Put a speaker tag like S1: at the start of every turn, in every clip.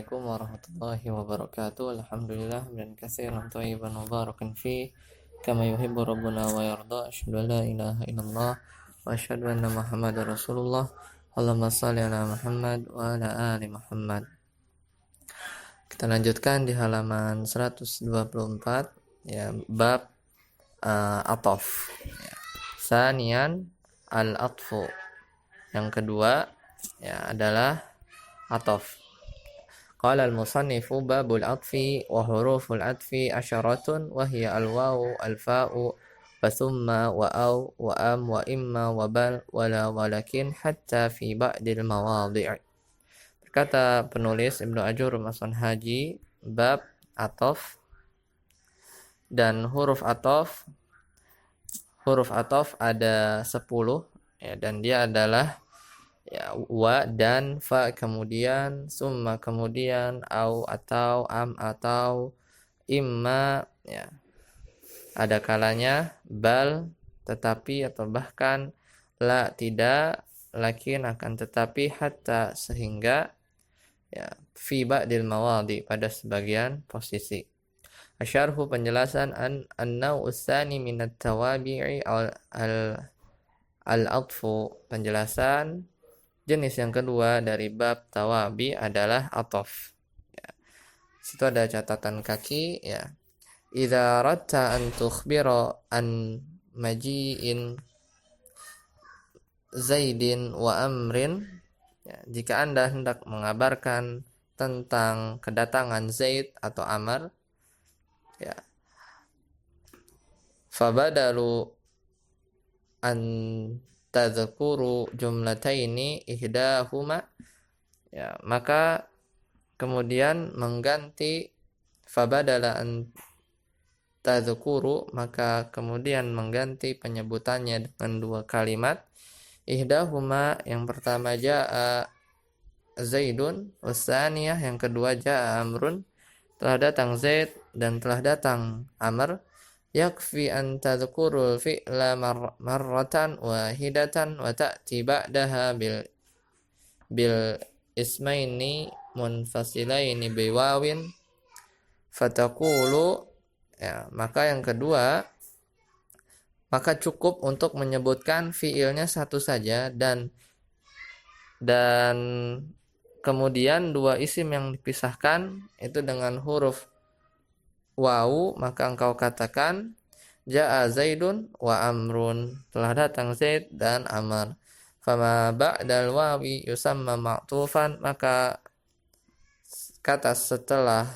S1: Assalamualaikum warahmatullahi wabarakatuh. Alhamdulillah dan katsiran thayyiban mubarakan fi kama yuhibbu rabbuna wa yarda. Asyhadu an la ilaha illallah wa asyhadu anna Muhammadar Rasulullah. Allahumma shalli ala Muhammad wa ala ali Muhammad. Kita lanjutkan di halaman 124 ya, bab ataf. Ya. Sanian al-atfu. Yang kedua ya adalah ataf. Qala al-musannifu babul atfi wa huruful atfi asyaratun wa hiya al-wawu al-fa'u wa thumma wa aw wa am wa imma wa bal wala walakin hatta fi ba'dil mawadhi'. Berkata penulis Ibnu Ajur Masan Haji, bab ataf dan huruf ataf ada 10 ya, dan dia adalah ya, wa dan fa, kemudian summa, kemudian au atau am atau imma ya. Ada kalanya bal tetapi atau bahkan, la tidak, lakin akan tetapi, hatta sehingga ya, fi ba'dil mawadhi pada sebagian posisi. Asyarhu penjelasan an-naw'u tsani minat tawabi'i al-atfu, penjelasan jenis yang kedua dari bab tawabi adalah ataf. Ya. Situ ada catatan kaki ya. Idza radta an tukhbira an maji'in Zaidin wa amrin ya, jika Anda hendak mengabarkan tentang kedatangan Zaid atau Amr ya, fabadalu an tadhkuru jumlataini ihdahuma ya, maka kemudian mengganti fabadala an tadhkuru, maka kemudian mengganti penyebutannya dengan dua kalimat. Ihdahuma, yang pertama jaa Zaidun, wasaniyah, yang kedua jaa Amrun, telah datang Zaid dan telah datang Amr. Yakfi an tadhkurul fi'la marratan wahidatan wa ta'ti ba'daha bil ismaini munfasilaini biwawin fataqulu ya, maka yang kedua, maka cukup untuk menyebutkan fiilnya satu saja dan kemudian dua isim yang dipisahkan itu dengan huruf wawu, maka engkau katakan jaa Zaidun wa Amrun, telah datang Zaid dan Amr. Fama ba'dal wawi yusamma ma'tufan, maka kata setelah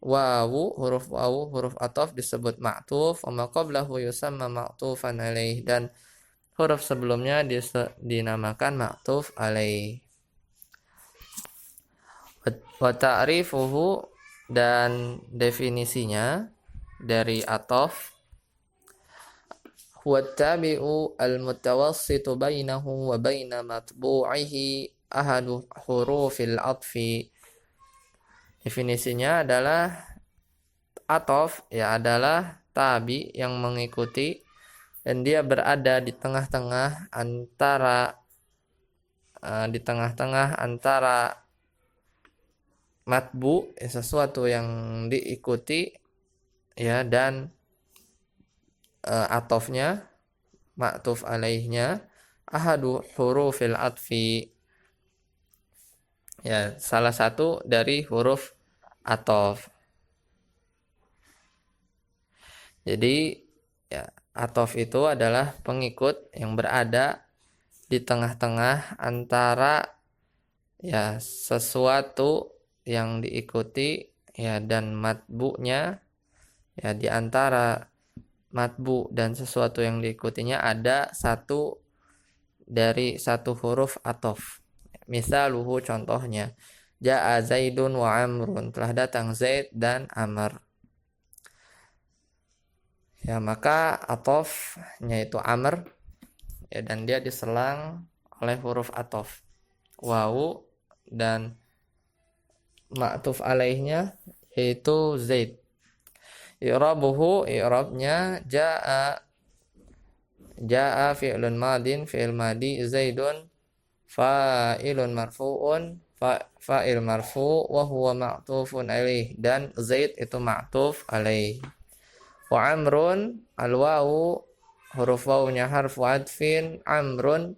S1: wawu, huruf ataf disebut ma'tuf. Wa ma qablahu yusamma ma'tufan alaih, dan huruf sebelumnya dinamakan ma'tuf alaih. Wa ta'rifuhu, dan definisinya dari ataf, huwa tabi'u al-mutawassitu bainahu wa baina matbu'ihi ahadu hurufil atfi. Definisinya adalah ataf ya adalah tabi yang mengikuti dan dia berada di tengah-tengah antara matbu ya, sesuatu yang diikuti ya, dan atofnya, ma'tuf alaihnya, ahadu hurufil atfi ya, salah satu dari huruf atof. Jadi ya, atof itu adalah pengikut yang berada di tengah-tengah antara ya sesuatu yang diikuti ya dan matbu'nya ya, di antara matbu dan sesuatu yang diikutinya ada satu dari satu huruf atof. Misaluhu, contohnya, jaa Zaidun wa Amrun, telah datang Zaid dan Amr. Ya, maka atofnya itu Amr ya, dan dia diselang oleh huruf atof wawu, dan ma'tuf alaihnya yaitu Zaid. I'rabuhu, i'rabnya jaa fi'lun madin, fi'il madi, Zaidun fa'ilun marfu'un, fa'il marfu wa huwa ma'tufun alaih, dan Zaid itu ma'tuf alaih. Wa amrun al-wawu huruf wawunya harfu adfin, amrun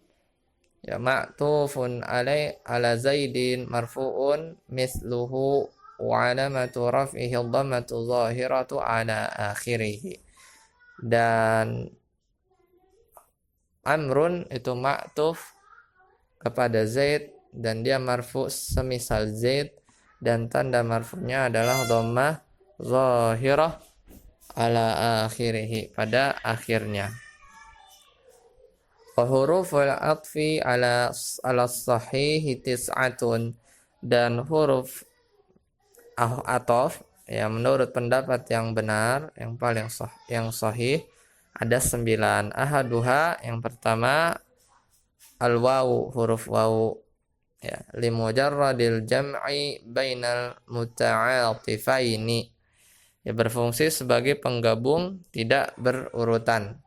S1: ya ma'tufun alaih ala Zaidin marfu'un misluhu wa alamatu raf'ihi dhammatu zahiratu ala akhirih. Dan amrun itu ma'tuf kepada Zaid dan dia marfu semisal Zaid, dan tanda marfunya adalah dhammah zahirah ala akhirih, pada akhirnya. Wa huruful atfi ala sahih tis'atun, dan huruf atof ya menurut pendapat yang benar, yang paling sahih ada 9. Ahaduha, yang pertama al-wawu, huruf wawu ya, limujarradil jam'i bainal muta'atifaini, ya berfungsi sebagai penggabung tidak berurutan.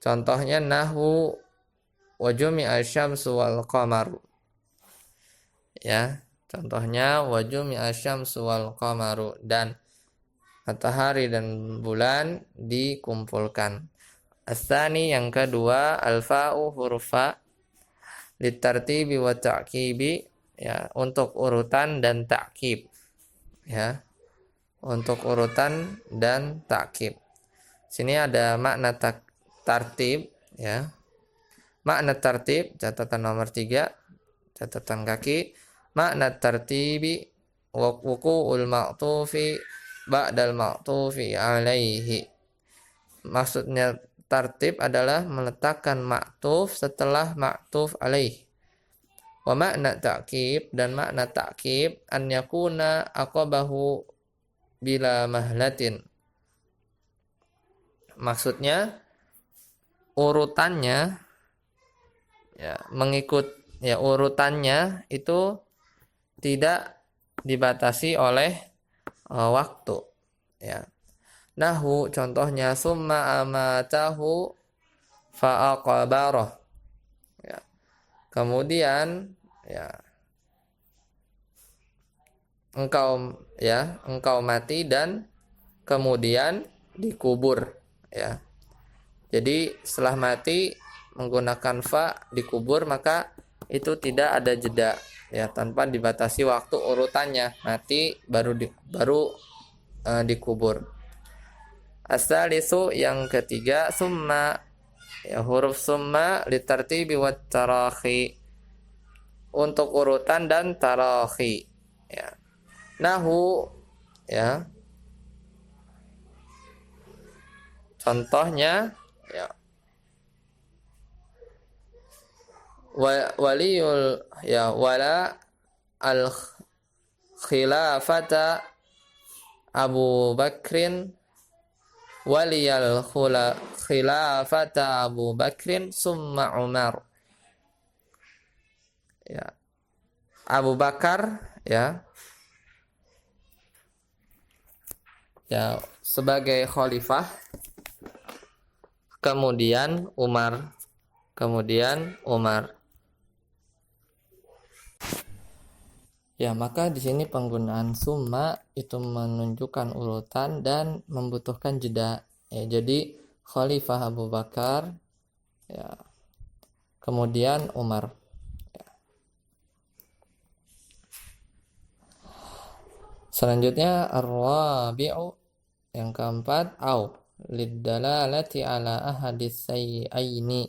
S1: Contohnya nahwu wa jumi'a syamsu wal qamaru. Ya, contohnya wa jumi'a syamsu wal qamaru, dan matahari dan bulan dikumpulkan. Asani, yang kedua, al-fa'u, huruf fa, litartibi wa ta'kibi, ya untuk urutan dan ta'kib. Ya, untuk urutan dan ta'kib. Sini ada makna tartib ya. Makna tartib, catatan nomor 3, catatan kaki. Makna tartibi wuqu'ul ma'tufi ba'dal ma'tufi alaihi. Maksudnya tartib adalah meletakkan ma'tuf setelah ma'tuf alaih. Wa makna ta'kib, dan makna ta'kib an yakuna aqabahu bila mahlatin. Maksudnya urutannya ya mengikut ya urutannya itu tidak dibatasi oleh waktu ya. Nahu, contohnya summa amatahu fa'aqabarah ya. Kemudian ya engkau mati dan kemudian dikubur ya. Jadi setelah mati menggunakan fa dikubur, maka itu tidak ada jeda ya, tanpa dibatasi waktu urutannya, mati baru dikubur. As-salisu, yang ketiga, summa ya, huruf summa litartibi wat tarakhi, untuk urutan dan tarakhi ya. Nahu ya, contohnya ya, waliyul ya wala al khilafata Abu Bakrin, waliyal khilafata Abu Bakrin summa Umar ya. Abu Bakar ya sebagai khalifah, kemudian Umar. Ya, maka di sini penggunaan summa itu menunjukkan urutan dan membutuhkan jeda. Ya, jadi Khalifah Abu Bakar, ya, kemudian Umar. Ya. Selanjutnya ar-rabi'u, yang keempat, au lidalalati ala ahadits sayyi'aini.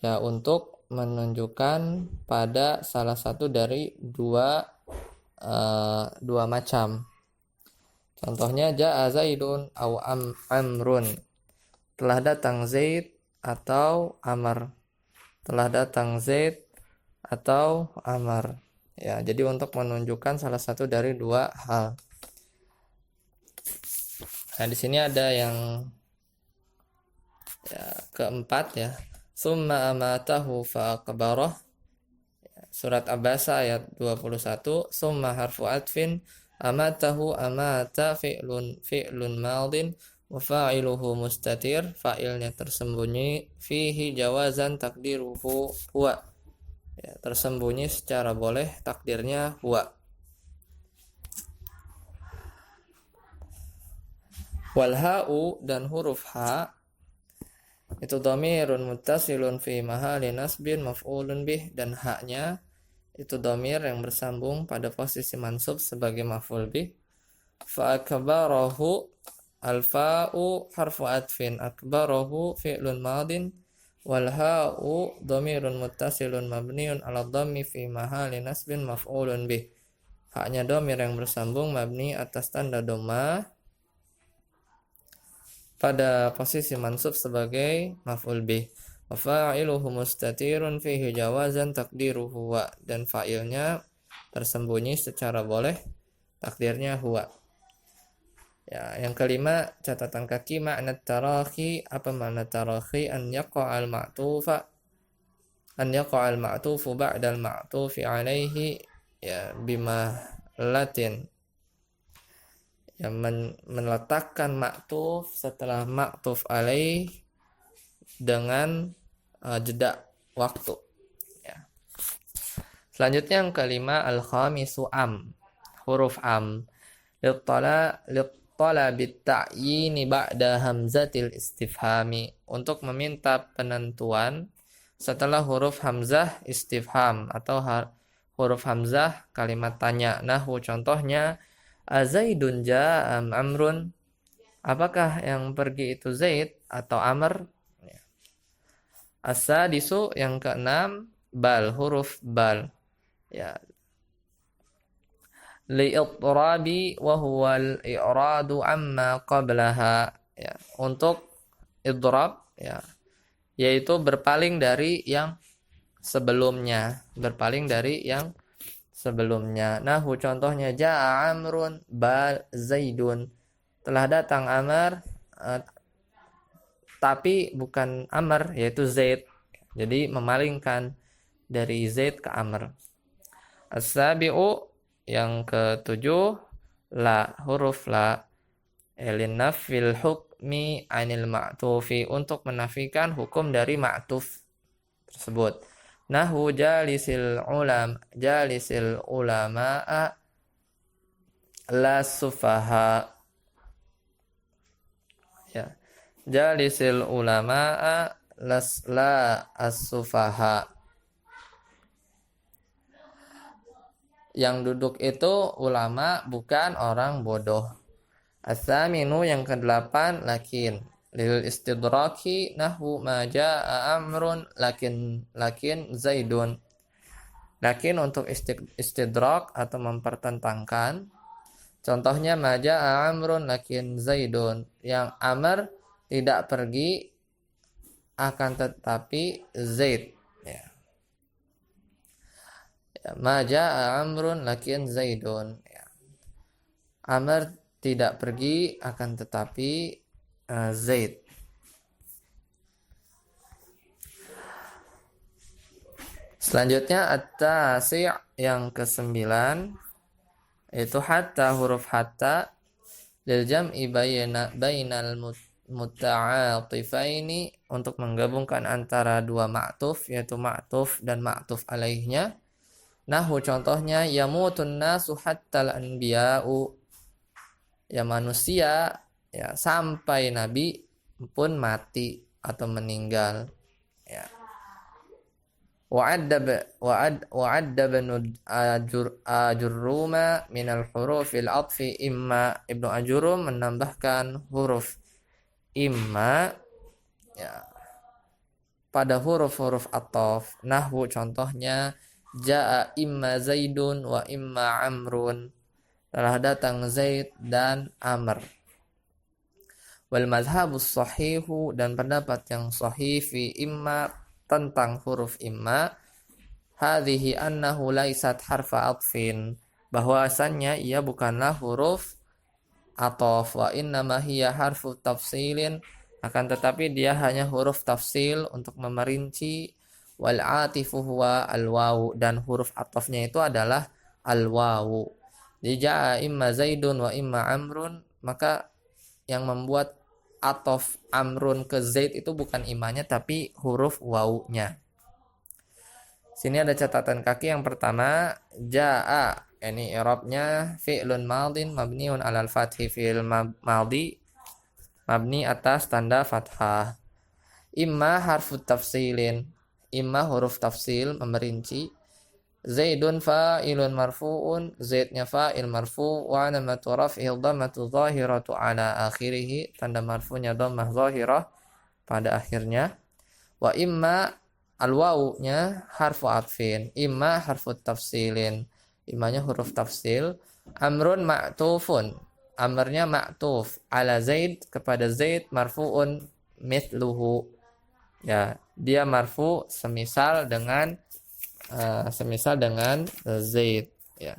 S1: Ya, untuk menunjukkan pada salah satu dari dua macam. Contohnya ja'a Zaidun au Amrun, telah datang Zaid atau Amr. Telah datang Zaid atau Amr. Ya, jadi untuk menunjukkan salah satu dari dua hal. Nah, di sini ada yang keempat ya. Summa amatahu fa'aqbarah. Surat Abasa ayat 21. Summa harfu atfin, amatahu amata fi'lun madin wa fa'iluhu mustatir, fa'ilnya tersembunyi, fihi jawazan takdiruhu huwa. ya, tersembunyi secara boleh, takdirnya huwa. Wal ha'u, dan huruf ha itu dhamirun muttasilun fi mahalli nasbin maf'ulun bih, dan haknya itu dhamir yang bersambung pada posisi mansub sebagai maf'ul bih. Fa akbarahu, al-fa'u harfu atfin, akbarahu fi'lun madin, wal ha'u dhamirun muttasilun mabniun ala dhammi fi mahalli nasbin maf'ulun bih. Haknya dhamir yang bersambung mabni atas tanda dhamma pada posisi mansub sebagai maf'ul bih. Wa fa'iluhu mustatirun fihi jawazan takdiruhu wa, dan fa'ilnya tersembunyi secara boleh, takdirnya huwa. Ya, yang kelima, catatan kaki makna tarakhi. Apa makna tarakhi? An yaqa'al ma'tufu ba'dal ma'tufi alaihi, ya, bima latin, yang meletakkan maktuf setelah maktuf alaih dengan jeda waktu. Ya. Selanjutnya yang kelima, al-khamisu huruf littala bitta'yini ba'da hamzatil istifhami, untuk meminta penentuan setelah huruf hamzah istifham atau huruf hamzah kalimat tanya. Nahwu, contohnya, Azaidun ja'am amrun, apakah yang pergi itu Zaid atau Amr? As-sadisu, yang keenam, huruf bal, ya, li'itrabi wa huwa al-i'radu amma qablaha, ya, untuk idrab, ya, yaitu berpaling dari yang sebelumnya, Nahwu, contohnya, ja'a amrun bal zaidun, telah datang Amr tapi bukan Amr, yaitu Zaid. Jadi memalingkan dari Zaid ke Amr. As-sabi'u, yang ketujuh, huruf la linnafil hukmi anil ma'tufi, untuk menafikan hukum dari ma'tuf tersebut. Nahwu jalisil ulama'a la sufaha, ya, jalisil ulama'a la as-sufaha, yang duduk itu ulama, bukan orang bodoh. As-saminu, yang kedelapan, lakin lil istidraki, nahwu ma jaa amrun lakin zaidun. Lakin untuk istidrak atau mempertentangkan, contohnya ma jaa amrun lakin zaidun, yang Amr tidak pergi akan tetapi Zaid, ya. Ma jaa amrun lakin zaidun, ya. Amr tidak pergi akan tetapi Zaid. Selanjutnya at-tasi', yang kesembilan, itu hatta, huruf hatta, lil jam'i bainal muta'atifaini, untuk menggabungkan antara dua ma'tuf, yaitu ma'tuf dan ma'tuf alaihnya. Nahwu, contohnya, yamutun nasu hattal anbiya'u, ya, manusia, ya, sampai nabi pun mati atau meninggal, ya. Wa'adda ajurruma minal hurufil atfi imma, Ibnu Ajurum menambahkan huruf imma, ya, pada huruf-huruf ataf. Nahwu, contohnya, ja'a imma zaidun wa imma amrun, telah datang Zaid dan Amr. Wal madhhabus sahihu, dan pendapat yang sahih fi imma, tentang huruf imma, hadhihi annahu laisat harfa atfin, bahwasannya ia bukanlah huruf ataf, wa innama hiya harfu tafsilin, akan tetapi dia hanya huruf tafsil untuk memerinci, wal atifu huwa al wawu, dan huruf atafnya itu adalah al wawu. Ja'a imma zaidun wa imma amrun, maka yang membuat atof amrun ke zaid itu bukan imanya tapi huruf wawunya. Sini ada catatan kaki yang pertama, jaa. Ini i'rabnya fi'lun madin mabniun 'alal fathi, fi'il madhi mabni atas tanda fathah. Imma harfu tafsilin, imma huruf tafsil memerinci. Zaidun fa'ilun marfu'un, zaidnya fa'il marfu' wa alamatu raf'ihi dhammatu zahiratu ala akhirih, tanda marfu'nya dhammah zahirah pada akhirnya. Wa imma al-wawunya harfu atfin, imma harfu tafsilin, imanya huruf tafsil. Amrun ma'tufun, amrnya ma'tuf ala Zaid, kepada Zaid, marfu'un mithluhu, ya dia marfu semisal dengan Zaid, ya.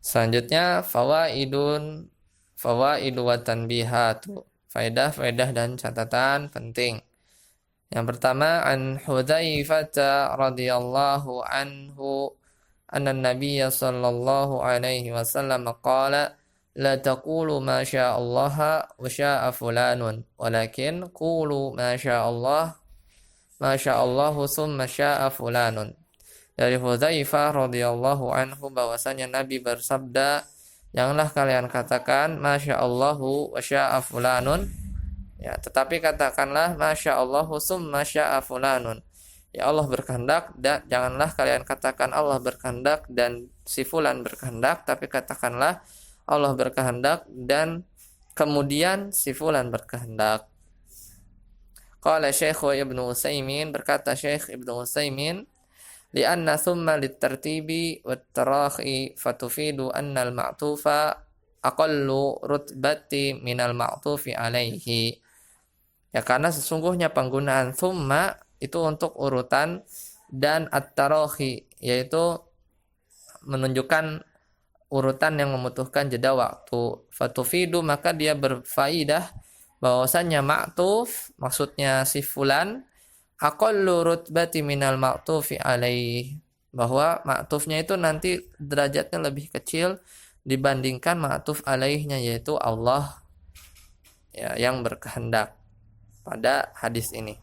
S1: Selanjutnya fawaidu wa tanbihatu, faedah-faedah dan catatan penting. Yang pertama, an Hudzaifah radhiyallahu anhu anna Nabiy sallallahu alaihi wasallam qala la taqulu ma syaa Allah wa syaa fulanun walakin qulu ma syaa Allah thumma syaa fulanun. Dari Hudzaifah radhiyallahu anhu bahwasanya Nabi bersabda, janganlah kalian katakan masya Allahu wa syaa fulanun, ya, tetapi katakanlah masya Allahu summa syaa fulanun, ya Allah berkehendak, dan janganlah kalian katakan Allah berkehendak dan si fulan berkehendak, tapi katakanlah Allah berkehendak dan kemudian si fulan berkehendak. Qala Syekh Ibnu Utsaimin, berkata Syekh Ibnu Utsaimin, lianna thumma litartibi wat-tarahi fatufidu anna al-ma'tufa aqallu rutbati minal ma'tufi alaihi. Ya, karena sesungguhnya penggunaan thumma itu untuk urutan, dan at-tarahi yaitu menunjukkan urutan yang membutuhkan jeda waktu. Fatufidu, maka dia berfaidah bahwasannya ma'tuf maksudnya si fulan, aqallu rutbati minal ma'tufi alaih, bahwa ma'tufnya itu nanti derajatnya lebih kecil dibandingkan ma'tuf alaihnya, yaitu Allah, ya, yang berkehendak pada hadis ini.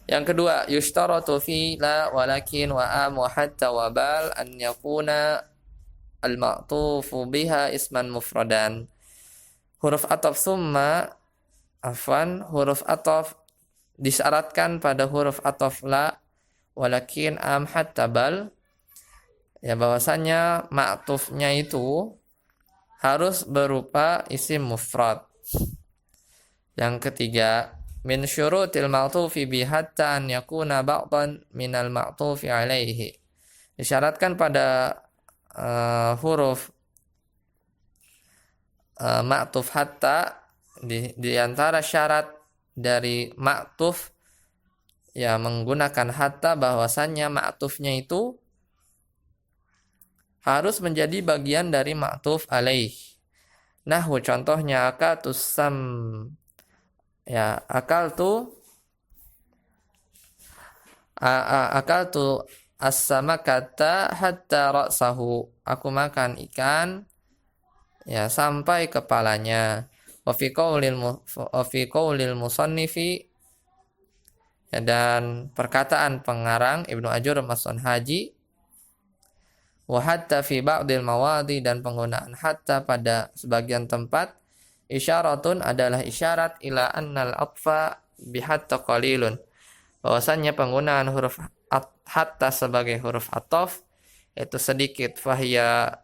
S1: Yang kedua, yushtaratu fi la walakin wa am wa hatta wa bal an yakuna al-ma'tufu biha isman mufradan. Huruf ataf summa, huruf ataf disyaratkan pada huruf ataf la, walakin, am, hatta, bal, ya, bahwasanya ma'tufnya itu harus berupa isim mufrad. Yang ketiga, min syurutil ma'tufi bi hatta an yakuna ba'dan minal ma'tufi alaihi. Disyaratkan pada huruf ma'tuf hatta, di antara syarat dari ma'tuf, ya, menggunakan hatta, bahwasannya ma'tufnya itu harus menjadi bagian dari ma'tuf alaih. Nahwu, contohnya akatus sam, ya, akaltu as-samakata hatta ra'sahu, aku makan ikan, ya, sampai kepalanya. Wa fi qaulil musannifi, ya, dan perkataan pengarang Ibnu Ajur Mason Haji, wa hatta fi ba'dil mawadi, dan penggunaan hatta pada sebagian tempat, isyaratun adalah isyarat ila annal atfa bi hatta qalilun, bahwasannya penggunaan huruf hatta sebagai huruf ataf itu sedikit. Fahiya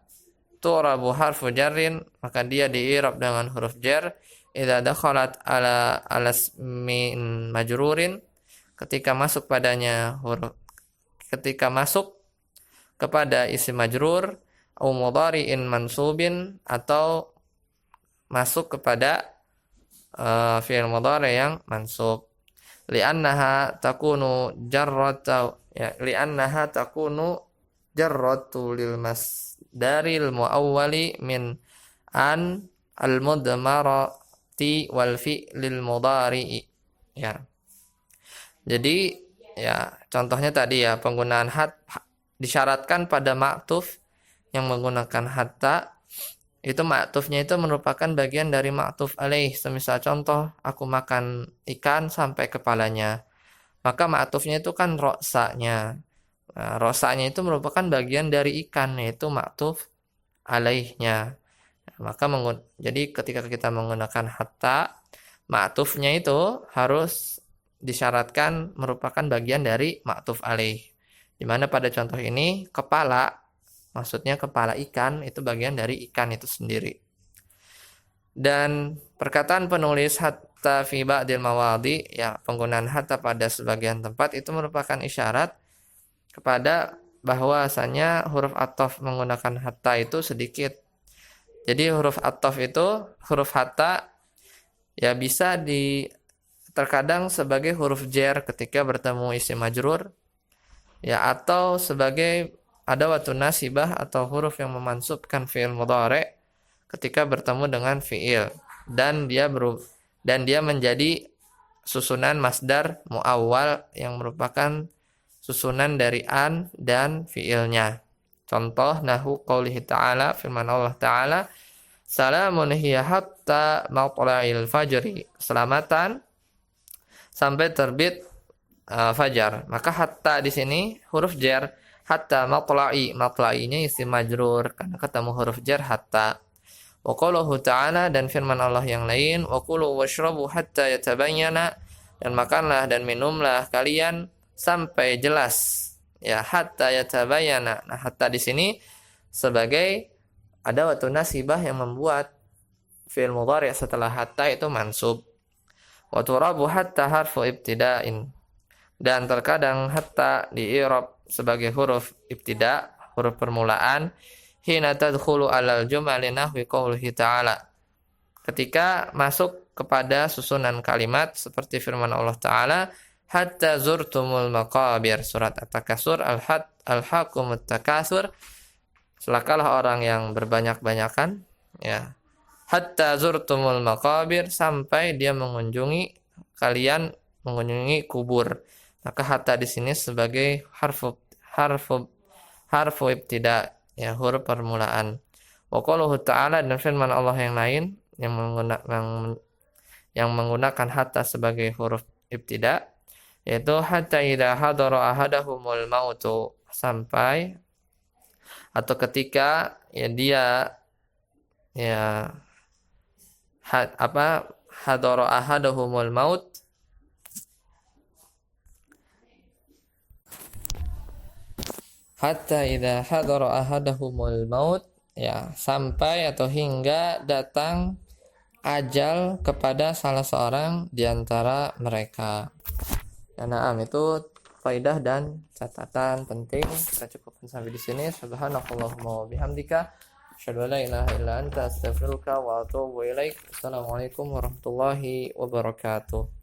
S1: turabu harfu jarrin, maka dia diirab dengan huruf jar, idza dakhalat ala alasmin majrurin, ketika masuk kepada isim majrur, au mudhari'in mansubin, atau masuk kepada fi'il mudhari' yang mansub. Li'annaha takunu jarrata, ya, li'annaha takunu jarratu lil masdaril muawwali min an al-mudmarati wal fi'lil mudhari'i, ya. Jadi, ya, contohnya tadi, ya, penggunaan disyaratkan pada ma'tuf yang menggunakan hatta, itu ma'tufnya itu merupakan bagian dari ma'tuf alaih. Semisal contoh, aku makan ikan sampai kepalanya. Maka ma'tufnya itu kan roksanya. Nah, roksanya itu merupakan bagian dari ikan, yaitu ma'tuf alaihnya. Maka jadi ketika kita menggunakan hatta, ma'tufnya itu harus disyaratkan merupakan bagian dari ma'tuf alaih. Dimana pada contoh ini, kepala, maksudnya kepala ikan, itu bagian dari ikan itu sendiri. Dan perkataan penulis hatta fi ba'dil mawadi, ya penggunaan hatta pada sebagian tempat itu merupakan isyarat kepada bahwasanya huruf ataf menggunakan hatta itu sedikit. Jadi huruf ataf itu, huruf hatta ya bisa terkadang sebagai huruf jar ketika bertemu isim majrur, ya, atau sebagai adawatun nasibah atau huruf yang memansubkan fi'il mudhari' ketika bertemu dengan fi'il, dan dia menjadi susunan masdar muawwal yang merupakan susunan dari an dan fi'ilnya. Contoh nahu qaulihi ta'ala, firman Allah Ta'ala, salamun hiya hatta matla'il fajri, selamatan sampai terbit fajar. Maka hatta di sini huruf jar, hatta matla'inya isim majrur karena ketemu huruf jar hatta. Wa qauluhu ta'ala, dan firman Allah yang lain, wa kulu washrabu hatta yatabayyana, dan makanlah dan minumlah kalian sampai jelas, ya, hatta yatabayyana. Nah, hatta di sini sebagai adawatun nasibah yang membuat fi'il mudhari' setelah hatta itu mansub. Wa turabu hatta harfu ibtida'in, dan terkadang hatta di i'rab sebagai huruf ibtida', huruf permulaan, hina tadkhulu alal jumali nahwi qaulihi ta'ala, ketika masuk kepada susunan kalimat seperti firman Allah Ta'ala, hatta zurtumul maqabir, surat At-Takasur, al-hakumut takasur, celakalah orang yang berbanyak-banyakan, ya, hatta zurtumul maqabir, sampai dia kalian mengunjungi kubur. Maka hatta di sini sebagai harfu ibtida', ya, huruf permulaan. Wa qauluhu ta'ala, dan firman Allah yang lain yang menggunakan hatta sebagai huruf ibtida', yaitu hatta idza hadara ahadahumul mautu, sampai atau ketika dia hadara ahadahumul maut, hatta idza hadara ahadahumul maut, ya, sampai atau hingga datang ajal kepada salah seorang di antara mereka. Ya, na'am, itu faidah dan catatan penting. Kita cukupkan sampai di sini. Subhanakallahumma wa bihamdika, asyhadu an la ilaha illa anta, astaghfiruka wa atubu ilaik. Assalamualaikum warahmatullahi wabarakatuh.